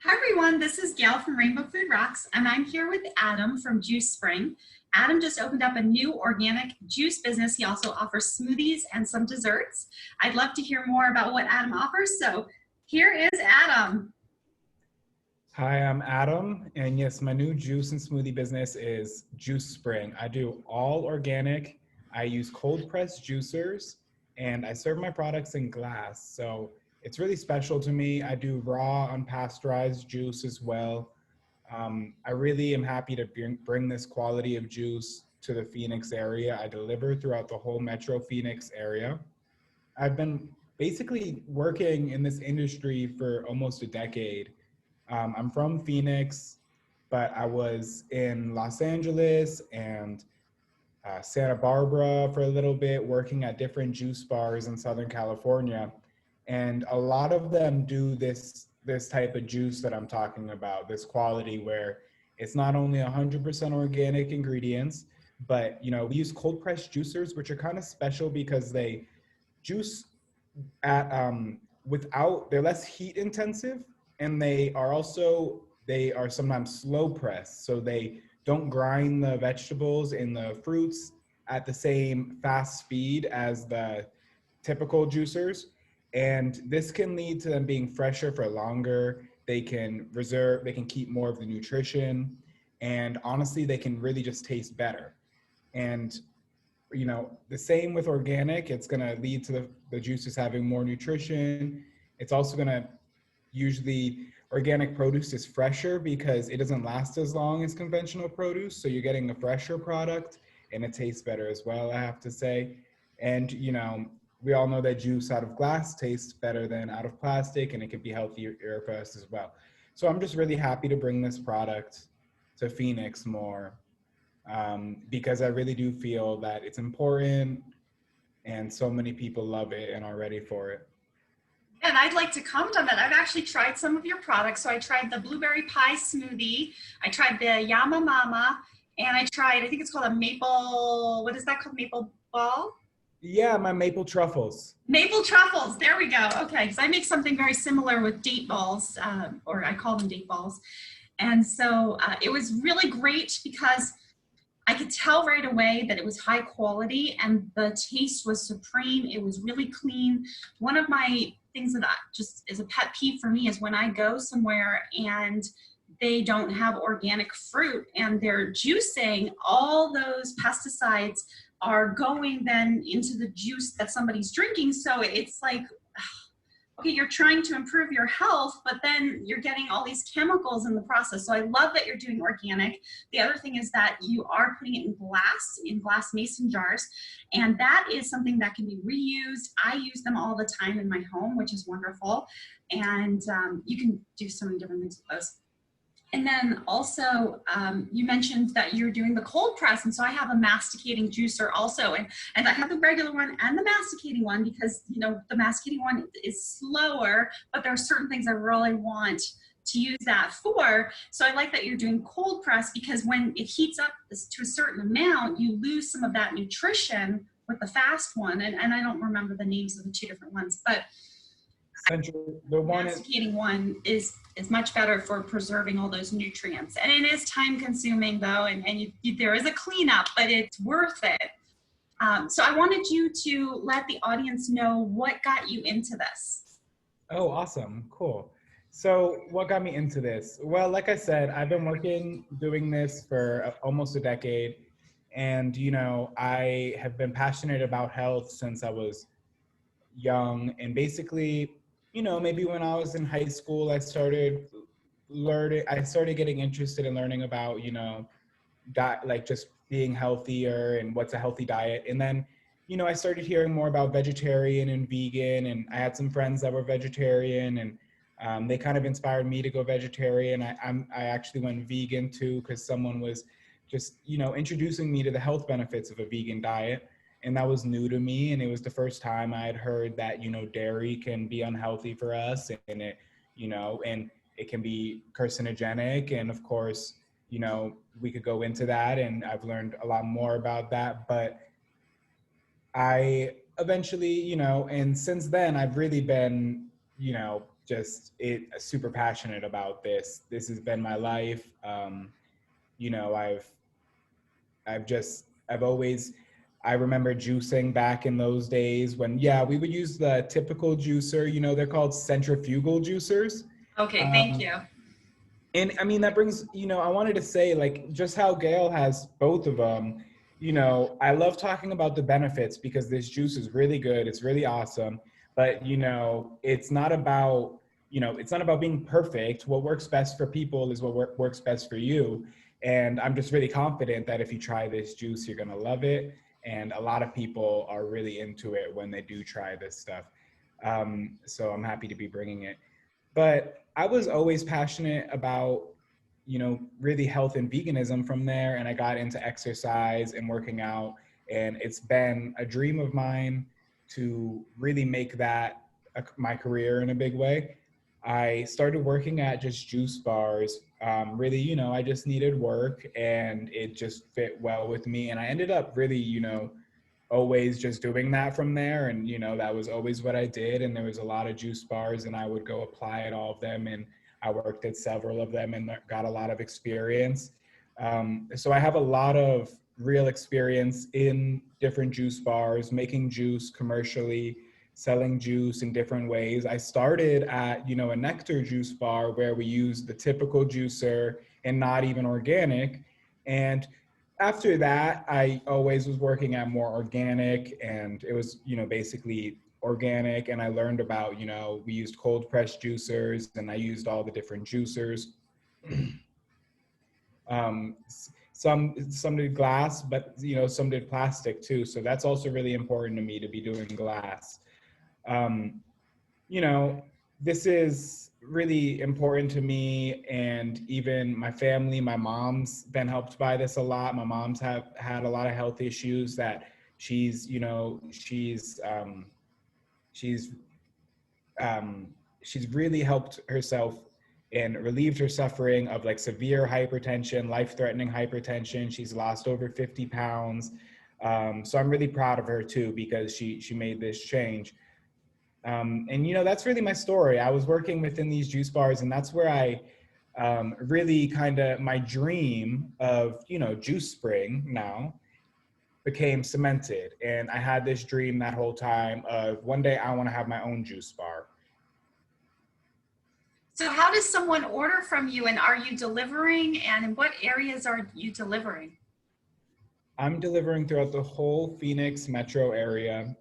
Hi everyone, this is Gail from Rainbow Food Rocks, and I'm here with Adam from Juicery. Adam just opened up a new organic juice business. He also offers smoothies and some desserts. I'd love to hear more about what Adam offers, so here is Adam. Hi, I'm Adam, and yes, my new juice and smoothie business is Juicery. I do all organic. I use cold pressed juicers, and I serve my products in glass. So it's really special to me. I do raw, unpasteurized juice as well. I really am happy to bring this quality of juice to the Phoenix area. I deliver throughout the whole Metro Phoenix area. I've been basically working in this industry for almost a decade. I'm from Phoenix, but I was in Los Angeles and Santa Barbara for a little bit, working at different juice bars in Southern California. And a lot of them do this type of juice that I'm talking about, this quality where it's not only 100% organic ingredients, but we use cold pressed juicers, which are kind of special because they juice at without they're less heat intensive, and they are sometimes slow pressed, so they don't grind the vegetables and the fruits at the same fast speed as the typical juicers. And this can lead to them being fresher for longer. They can keep more of the nutrition, and honestly they can really just taste better. And the same with organic. It's going to lead to the juices having more nutrition. It's also going to usually organic produce is fresher because it doesn't last as long as conventional produce. So you're getting a fresher product and it tastes better as well, I have to say. And, we all know that juice out of glass tastes better than out of plastic, and it can be healthier for us as well. So I'm just really happy to bring this product to Phoenix more, because I really do feel that it's important and so many people love it and are ready for it. And I'd like to comment on that. I've actually tried some of your products. So I tried the blueberry pie smoothie, I tried the Yama Mama, and I think it's called a maple, what is that called? Maple ball? Yeah, my maple truffles. Maple truffles, there we go. Okay, because I make something very similar with date balls, or I call them date balls. And so it was really great because I could tell right away that it was high quality and the taste was supreme. It was really clean. One of my things that just is a pet peeve for me is when I go somewhere and they don't have organic fruit and they're juicing, all those pesticides are going then into the juice that somebody's drinking. So it's like, okay, you're trying to improve your health, but then you're getting all these chemicals in the process. So I love that you're doing organic. The other thing is that you are putting it in glass mason jars. And that is something that can be reused. I use them all the time in my home, which is wonderful. And you can do so many different things with those. And then also, you mentioned that you're doing the cold press. And so I have a masticating juicer also. And I have the regular one and the masticating one because, the masticating one is slower, but there are certain things I really want to use that for. So I like that you're doing cold press because when it heats up to a certain amount, you lose some of that nutrition with the fast one. And I don't remember the names of the two different ones, but The one masticating one is much better for preserving all those nutrients. And it is time consuming though, and there is a cleanup, but it's worth it. So I wanted you to let the audience know what got you into this. Oh, awesome. Cool. So what got me into this? Well, like I said, I've been doing this for almost a decade. And, I have been passionate about health since I was young. And basically, maybe when I was in high school, I started getting interested in learning about, like just being healthier and what's a healthy diet. And then, I started hearing more about vegetarian and vegan, and I had some friends that were vegetarian, and they kind of inspired me to go vegetarian. I actually went vegan too, because someone was just, introducing me to the health benefits of a vegan diet. And that was new to me. And it was the first time I had heard that, dairy can be unhealthy for us, and and it can be carcinogenic. And of course, we could go into that, and I've learned a lot more about that. But I eventually, and since then I've really been, just super passionate about this. This has been my life. You know, I've always, I remember juicing back in those days when, yeah, we would use the typical juicer, you know, they're called centrifugal juicers. Okay, thank Um, you. and I mean, that brings, you know, I wanted to say like just how Gail has both of them. You know, I love talking about the benefits because this juice is really good. It's really awesome. But, you know, it's not about, you know, it's not about being perfect. What works best for people is what works best for you. And I'm just really confident that if you try this juice, you're going to love it. And a lot of people are really into it when they do try this stuff. So I'm happy to be bringing it. But I was always passionate about, you know, really health and veganism from there. And I got into exercise and working out. And it's been a dream of mine to really make that my career in a big way. I started working at just juice bars. Really, you know, I just needed work and it just fit well with me. And I ended up really, you know, always just doing that from there. And, you know, that was always what I did. And there was a lot of juice bars and I would go apply at all of them. And I worked at several of them and got a lot of experience. So I have a lot of real experience in different juice bars, making juice commercially, selling juice in different ways. I started at, you know, a nectar juice bar where we use the typical juicer and not even organic. And after that, I always was working at more organic, and it was, you know, basically organic. And I learned about, you know, we used cold pressed juicers and I used all the different juicers. Some did glass, but, you know, some did plastic too. So that's also really important to me to be doing glass. Um, you know, this is really important to me and even my family. My mom's been helped by this a lot. My mom's have had a lot of health issues that she's, you know, she's um, she's really helped herself and relieved her suffering of like severe hypertension, life-threatening hypertension. She's lost over 50 pounds. So I'm really proud of her too, because she made this change. And, you know, that's really my story. I was working within these juice bars, and that's where I really kind of, my dream of, you know, Juice Spring now became cemented. And I had this dream that whole time of one day I want to have my own juice bar. So how does someone order from you, and are you delivering, and in what areas are you delivering? I'm delivering throughout the whole Phoenix metro area,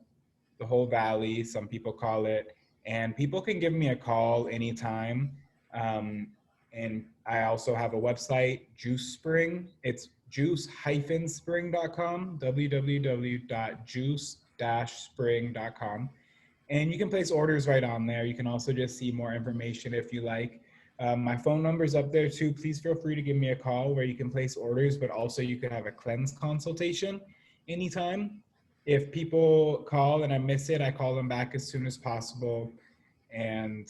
the whole valley, some people call it, and people can give me a call anytime. Um, and I also have a website, Juice Spring. It's juice-spring.com, www.juice-spring.com. And you can place orders right on there. You can also just see more information if you like. My phone number is up there too. Please feel free to give me a call where you can place orders, but also you can have a cleanse consultation anytime. If people call and I miss it, I call them back as soon as possible. And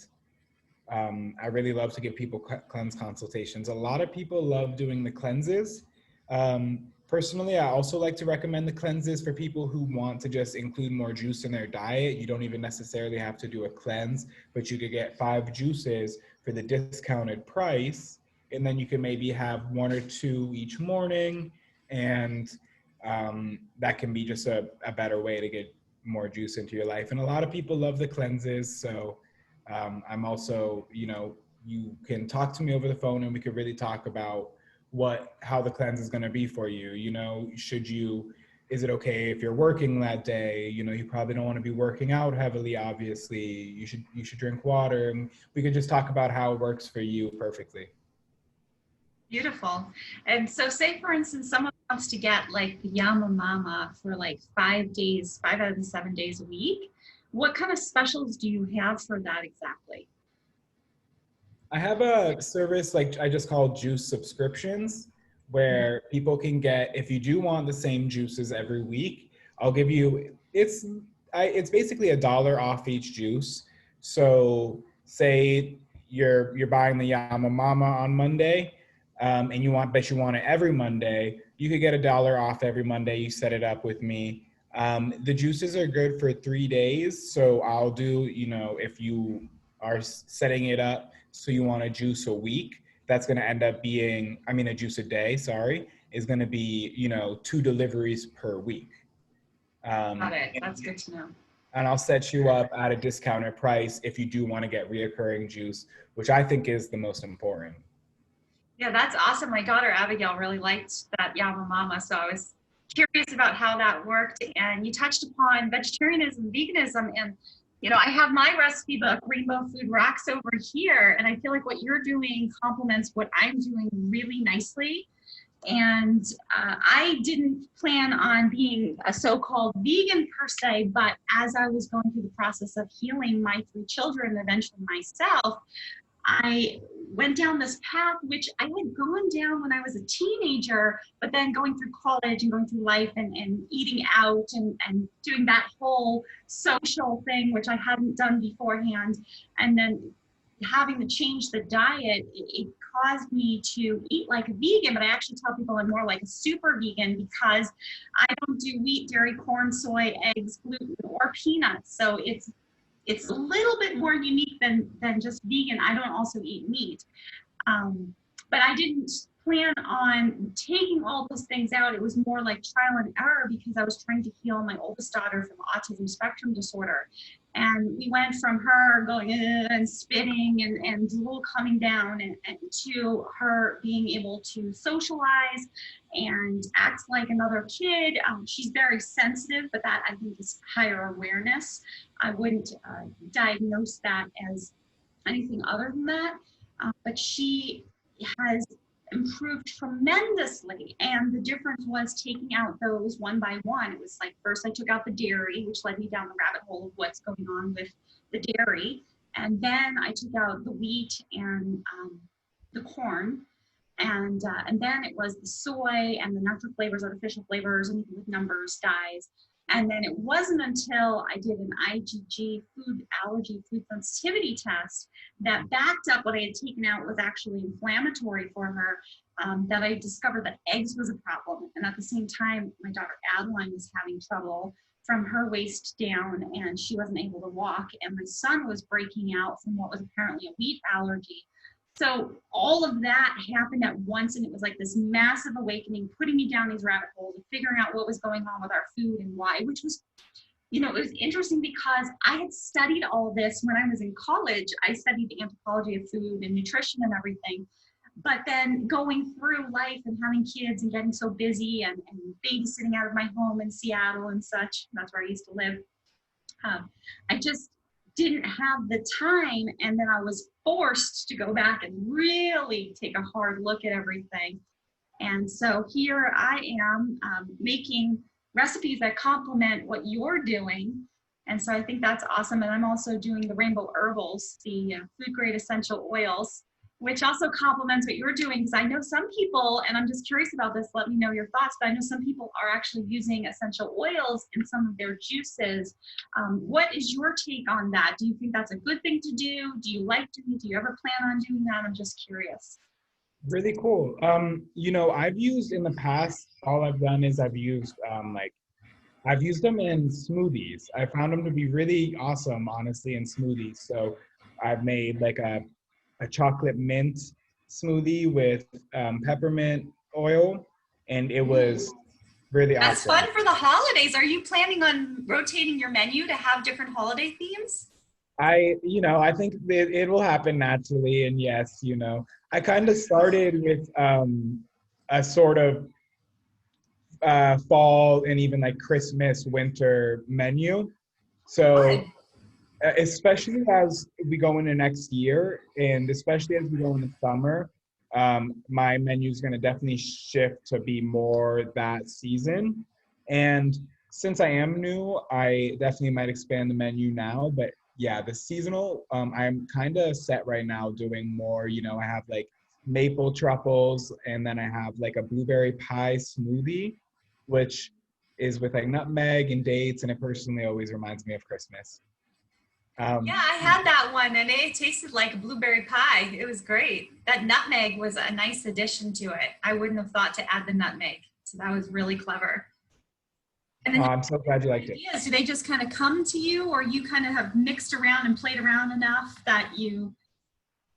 I really love to give people cleanse consultations. A lot of people love doing the cleanses. Personally, I also like to recommend the cleanses for people who want to just include more juice in their diet. You don't even necessarily have to do a cleanse, but you could get 5 juices for the discounted price. And then you can maybe have 1 or 2 each morning. And that can be just a better way to get more juice into your life. And a lot of people love the cleanses. So I'm also, you know, you can talk to me over the phone and we could really talk about how the cleanse is going to be for you. You know, is it okay if you're working that day? You know, you probably don't want to be working out heavily, obviously. You should drink water. And we could just talk about how it works for you perfectly. Beautiful. And so say, for instance, someone wants to get like the Yama Mama for like 5 days, 5 out of the 7 days a week. What kind of specials do you have for that exactly? I have a service like I just call juice subscriptions where people can get, if you do want the same juices every week, I'll give you, it's basically $1 off each juice. So say you're buying the Yama Mama on Monday, and you want it every Monday, you could get $1 off every Monday. You set it up with me. The juices are good for 3 days. So I'll do, you know, if you are setting it up so you want to juice a week, that's going to end up being, I mean, a juice a day, sorry, is going to be, 2 deliveries per week. Got it. That's good to know. And I'll set you up at a discounted price if you do want to get reoccurring juice, which I think is the most important. Yeah, that's awesome. My daughter Abigail really liked that Yama Mama, so I was curious about how that worked. And you touched upon vegetarianism, veganism, and I have my recipe book, Rainbow Food Rocks, over here, and I feel like what you're doing complements what I'm doing really nicely. And I didn't plan on being a so-called vegan per se, but as I was going through the process of healing my 3 children, and eventually myself, I went down this path, which I had gone down when I was a teenager, but then going through college and going through life and eating out and doing that whole social thing, which I hadn't done beforehand. And then having to change the diet, it caused me to eat like a vegan, but I actually tell people I'm more like a super vegan because I don't do wheat, dairy, corn, soy, eggs, gluten, or peanuts. So it's a little bit more unique than just vegan. I don't also eat meat. But I didn't plan on taking all those things out. It was more like trial and error because I was trying to heal my oldest daughter from autism spectrum disorder. And we went from her going and spitting and drool coming down and to her being able to socialize and act like another kid. She's very sensitive, but that I think is higher awareness. I wouldn't diagnose that as anything other than that. But she has improved tremendously. And the difference was taking out those one by one. It was like first I took out the dairy, which led me down the rabbit hole of what's going on with the dairy. And then I took out the wheat and the corn. And then it was the soy and the natural flavors, artificial flavors, anything with numbers, dyes. And then it wasn't until I did an IgG food allergy food sensitivity test that backed up what I had taken out was actually inflammatory for her, that I discovered that eggs was a problem. And at the same time, my daughter Adeline was having trouble from her waist down and she wasn't able to walk. And my son was breaking out from what was apparently a wheat allergy. So all of that happened at once, and it was like this massive awakening, putting me down these rabbit holes, and figuring out what was going on with our food and why, which was, it was interesting because I had studied all this when I was in college. I studied the anthropology of food and nutrition and everything. But then going through life and having kids and getting so busy and babysitting out of my home in Seattle and such, that's where I used to live, I just didn't have the time, and then I was forced to go back and really take a hard look at everything. And so here I am making recipes that complement what you're doing. And so I think that's awesome. And I'm also doing the rainbow herbals, the food grade essential oils, which also complements what you're doing. Because I know some people, and I'm just curious about this, let me know your thoughts, but I know some people are actually using essential oils in some of their juices. What is your take on that? Do you think that's a good thing to do? Do you like doing it? Do you ever plan on doing that? I'm just curious. Really cool. I've used in the past, all I've done is I've used them in smoothies. I found them to be really awesome, honestly, in smoothies. So I've made like a chocolate mint smoothie with peppermint oil, and it was really awesome. That's fun for the holidays. Are you planning on rotating your menu to have different holiday themes? I think it will happen naturally. And yes, I kind of started with a sort of fall and even like Christmas, winter menu. So especially as we go into next year, and especially as we go into summer, my menu is going to definitely shift to be more that season. And since I am new, I definitely might expand the menu now. But yeah, the seasonal, I'm kind of set right now doing more. I have like maple truffles, and then I have like a blueberry pie smoothie, which is with like nutmeg and dates, and it personally always reminds me of Christmas. Yeah, I had that one and it tasted like blueberry pie. It was great. That nutmeg was a nice addition to it. I wouldn't have thought to add the nutmeg. So that was really clever. And then I'm so glad you liked it. ideas, do they just kind of come to you, or you kind of have mixed around and played around enough that you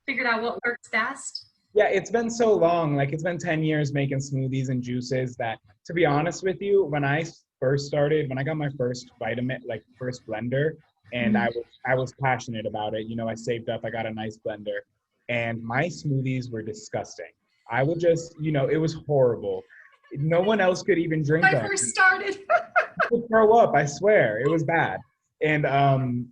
figured out what works best? Yeah, it's been so long. Like it's been 10 years making smoothies and juices that, to be honest with you, when I first started, when I got my first vitamin, like first blender, and Mhm. I was passionate about it. You know, I saved up, I got a nice blender, and my smoothies were disgusting. I would just, you know, it was horrible. No one else could even drink When I them. first started. I would throw up, I swear. It was bad. And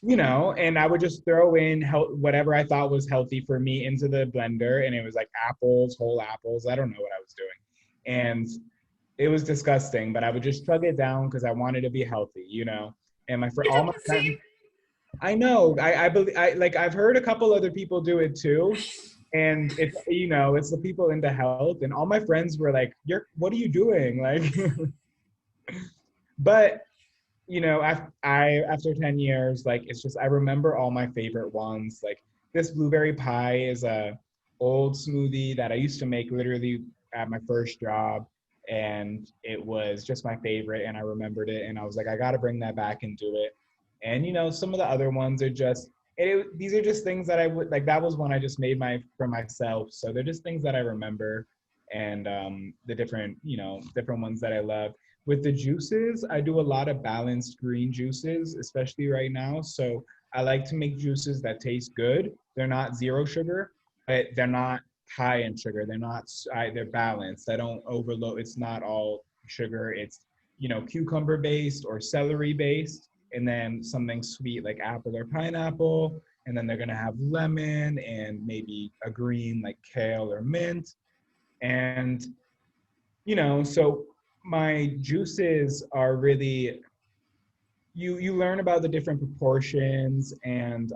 you know, and I would just throw in whatever I thought was healthy for me into the blender, and it was like apples, whole apples. I don't know what I was doing, and it was disgusting. But I would just chug it down because I wanted to be healthy, you know. And I all did my the friends, same. I know, I believe, I like, I've heard a couple other people do it too, and it's, you know, it's the people into health, and all my friends were like, what are you doing?" Like, but you know, after 10 years, like it's just I remember all my favorite ones. Like this blueberry pie is a old smoothie that I used to make literally at my first job, and it was just my favorite, and I remembered it, and I was like, I got to bring that back and do it. And you know, some of the other ones are just these are just things that I would like. That was one I just made for myself, so they're just things that I remember, and the different, you know, different ones that I love. With the juices, I do a lot of balanced green juices, especially right now. So I like to make juices that taste good. They're not zero sugar, but they're not high in sugar. They're balanced. I don't overload. It's not all sugar. It's, you know, cucumber based or celery based, and then something sweet like apple or pineapple. And then they're gonna have lemon and maybe a green like kale or mint. And you know, so my juices are really, you learn about the different proportions, and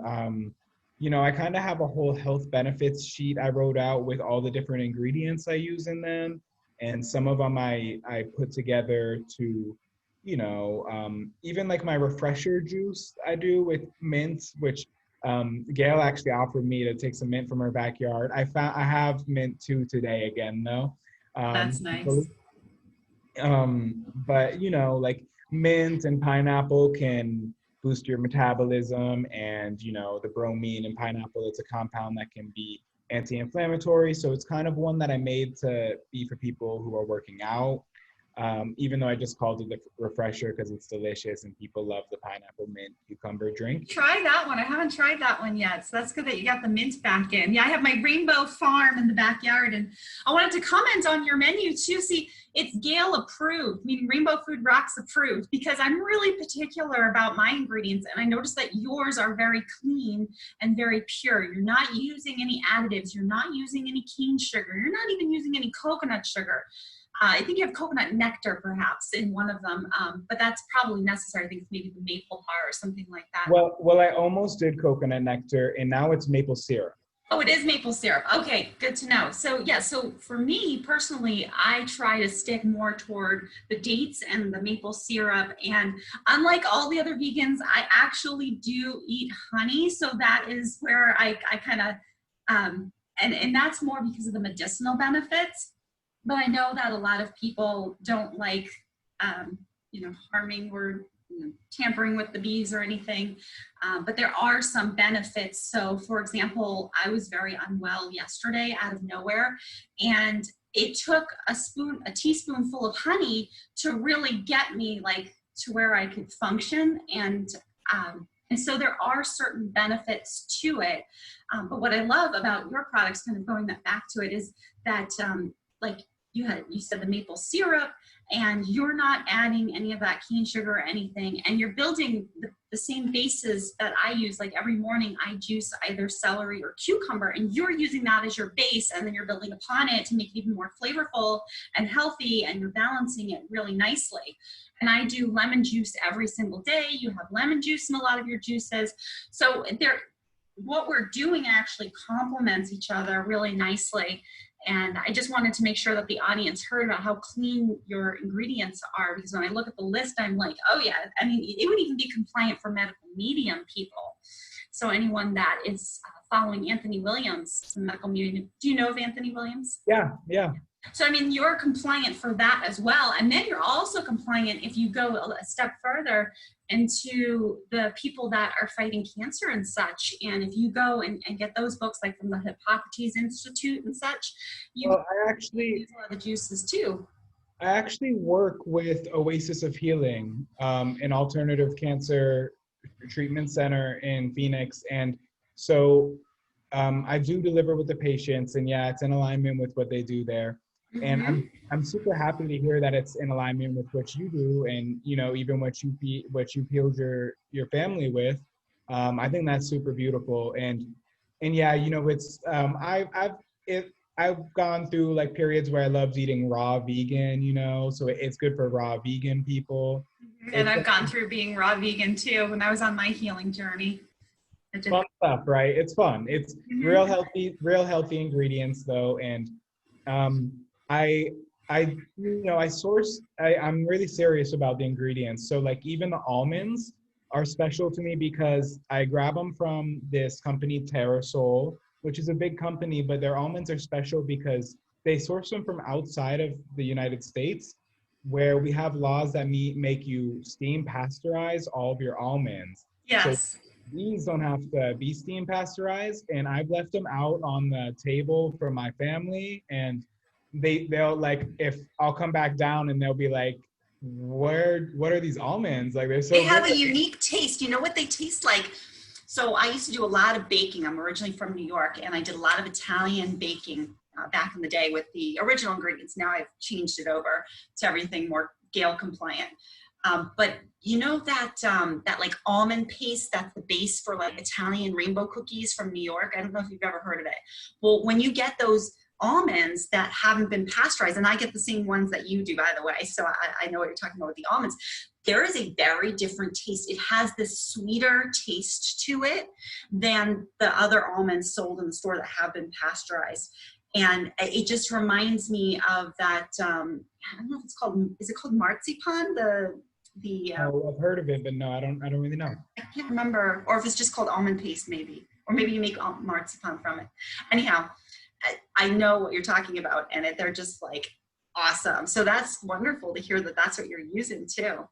you know, I kind of have a whole health benefits sheet I wrote out with all the different ingredients I use in them, and some of them I put together to, you know, even like my refresher juice I do with mint, which Gail actually offered me to take some mint from her backyard. I have mint too today again though. That's nice. But you know, like mint and pineapple can boost your metabolism, and you know, the bromine in pineapple, it's a compound that can be anti-inflammatory. So it's kind of one that I made to be for people who are working out. Even though I just called it the refresher because it's delicious and people love the pineapple mint cucumber drink. Try that one. I haven't tried that one yet. So that's good that you got the mint back in. Yeah, I have my rainbow farm in the backyard, and I wanted to comment on your menu too. See, it's Gale approved, meaning Rainbow Food Rocks approved, because I'm really particular about my ingredients, and I noticed that yours are very clean and very pure. You're not using any additives. You're not using any cane sugar. You're not even using any coconut sugar. I think you have coconut nectar perhaps in one of them, but that's probably necessary. I think it's maybe the maple bar or something like that. Well, I almost did coconut nectar, and now it's maple syrup. Oh, it is maple syrup. Okay, good to know. So yeah, so for me personally, I try to stick more toward the dates and the maple syrup. And unlike all the other vegans, I actually do eat honey. So that is where I kind of, and that's more because of the medicinal benefits. But I know that a lot of people don't like, harming or tampering with the bees or anything. But there are some benefits. So for example, I was very unwell yesterday out of nowhere, and it took a teaspoonful of honey to really get me like to where I could function. And so there are certain benefits to it. But what I love about your products, kind of going back to it, is that like you said the maple syrup, and you're not adding any of that cane sugar or anything, and you're building the same bases that I use. Like every morning I juice either celery or cucumber, and you're using that as your base, and then you're building upon it to make it even more flavorful and healthy, and you're balancing it really nicely. And I do lemon juice every single day. You have lemon juice in a lot of your juices. So what we're doing actually complements each other really nicely. And I just wanted to make sure that the audience heard about how clean your ingredients are, because when I look at the list, I'm like, oh yeah, I mean, it would even be compliant for medical medium people. So anyone that is following Anthony Williams, the medical medium, do you know of Anthony Williams? Yeah, yeah. So, I mean, you're compliant for that as well. And then you're also compliant if you go a step further into the people that are fighting cancer and such. And if you go and get those books, like from the Hippocrates Institute and such, you Well, use a lot of the juices too. I actually work with Oasis of Healing, an alternative cancer treatment center in Phoenix. And so I do deliver with the patients, and yeah, it's in alignment with what they do there. And Mm-hmm. I'm super happy to hear that it's in alignment with what you do, and even what you healed your family with. I think that's super beautiful, and yeah, it's I've gone through like periods where I loved eating raw vegan, so it's good for raw vegan people. And It's I've gone through being raw vegan too when I was on my healing journey. I did. fun stuff, right? It's fun. It's Mhm. real healthy ingredients though. And um, I, I source. I'm really serious about the ingredients. So like even the almonds are special to me because I grab them from this company Terrasol, which is a big company, but their almonds are special because they source them from outside of the United States, where we have laws that make you steam pasteurize all of your almonds. So Yes. these don't have to be steam pasteurized, and I've left them out on the table for my family, and they'll like if I'll come back down and they'll be like, what are these almonds? Like they're They so good. have a unique taste. You know what they taste like? So I used to do a lot of baking. I'm originally from New York, and I did a lot of Italian baking back in the day with the original ingredients. Now I've changed it over to everything more Gale compliant. But you know that like almond paste that's the base for like Italian rainbow cookies from New York. I don't know if you've ever heard of it. Well, when you get those almonds that haven't been pasteurized, and I get the same ones that you do, by the way, so I know what you're talking about with the almonds. There is a very different taste. It has this sweeter taste to it than the other almonds sold in the store that have been pasteurized. And it just reminds me of that. I don't know if it's called. Is it called marzipan? The Oh, I've heard of it, but no, I don't really know. I can't remember, or if it's just called almond paste, maybe, or maybe you make marzipan from it. Anyhow, I know what you're talking about, and they're just like awesome. So that's wonderful to hear that that's what you're using too.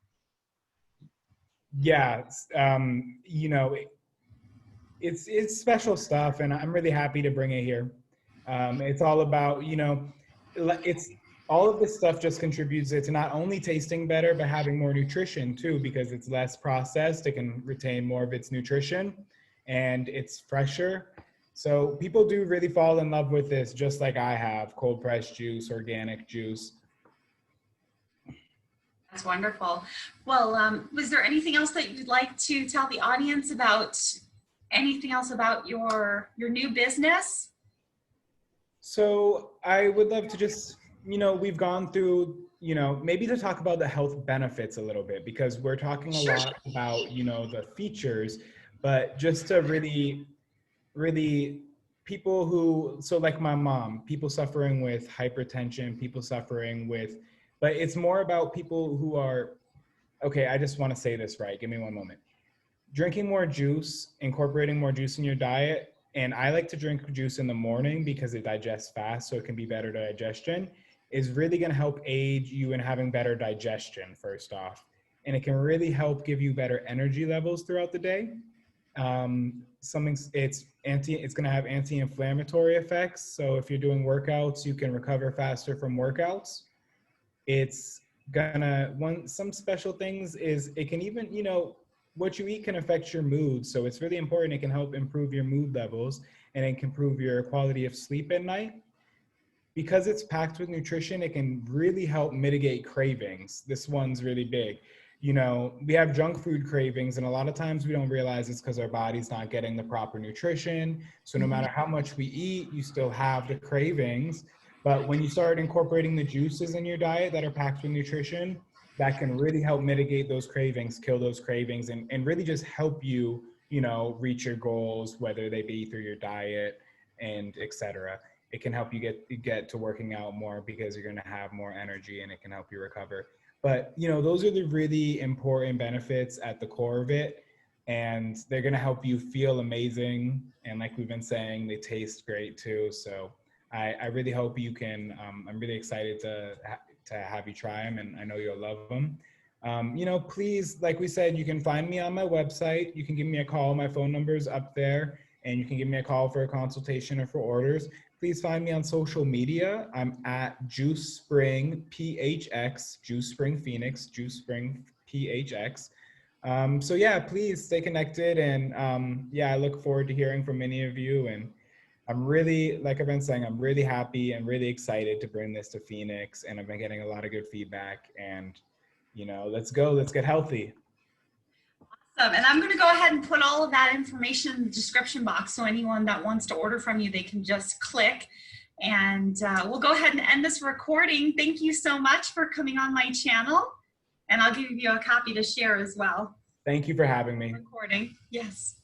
Yeah, it's special stuff, and I'm really happy to bring it here. It's all about, it's all of this stuff just contributes to not only tasting better, but having more nutrition too, because it's less processed. It can retain more of its nutrition, and it's fresher. So people do really fall in love with this, just like I have, cold pressed juice, organic juice. That's wonderful. Well, was there anything else that you'd like to tell the audience about? Anything else about your new business? So I would love to just, we've gone through, maybe to talk about the health benefits a little bit, because we're talking a Sure. lot about, the features, but just to really people who, so like my mom, people suffering with hypertension, people suffering with, but it's more about people who are, okay, I just want to say this right. Give me one moment. Drinking more juice, incorporating more juice in your diet. And I like to drink juice in the morning because it digests fast, so it can be better digestion, is really going to help aid you in having better digestion, first off. And it can really help give you better energy levels throughout the day. It's going to have anti-inflammatory effects. So if you're doing workouts, you can recover faster from workouts. It's some special things is it can even, what you eat can affect your mood. So it's really important. It can help improve your mood levels, and it can improve your quality of sleep at night. Because it's packed with nutrition, it can really help mitigate cravings. This one's really big. We have junk food cravings, and a lot of times we don't realize it's because our body's not getting the proper nutrition. So no matter how much we eat, you still have the cravings. But when you start incorporating the juices in your diet that are packed with nutrition, that can really help mitigate those cravings, kill those cravings, and really just help you, reach your goals, whether they be through your diet and etc. It can help you get to working out more because you're going to have more energy, and it can help you recover. But those are the really important benefits at the core of it, and they're going to help you feel amazing. And like we've been saying, they taste great too. So I really hope you can, I'm really excited to have you try them, and I know you'll love them. You know, please, like we said, you can find me on my website. You can give me a call. My phone number is up there, and you can give me a call for a consultation or for orders. Please find me on social media. I'm at Juice Spring PHX, Juice Spring Phoenix, Juice Spring PHX. So yeah, please stay connected, and yeah, I look forward to hearing from many of you. And I'm really, like I've been saying, I'm really happy and really excited to bring this to Phoenix, and I've been getting a lot of good feedback. And you know, let's go, let's get healthy. Awesome. And I'm going to go ahead and put all of that information in the description box, so anyone that wants to order from you, they can just click. And we'll go ahead and end this recording. Thank you so much for coming on my channel. And I'll give you a copy to share as well. Thank you for having me. Recording. Yes.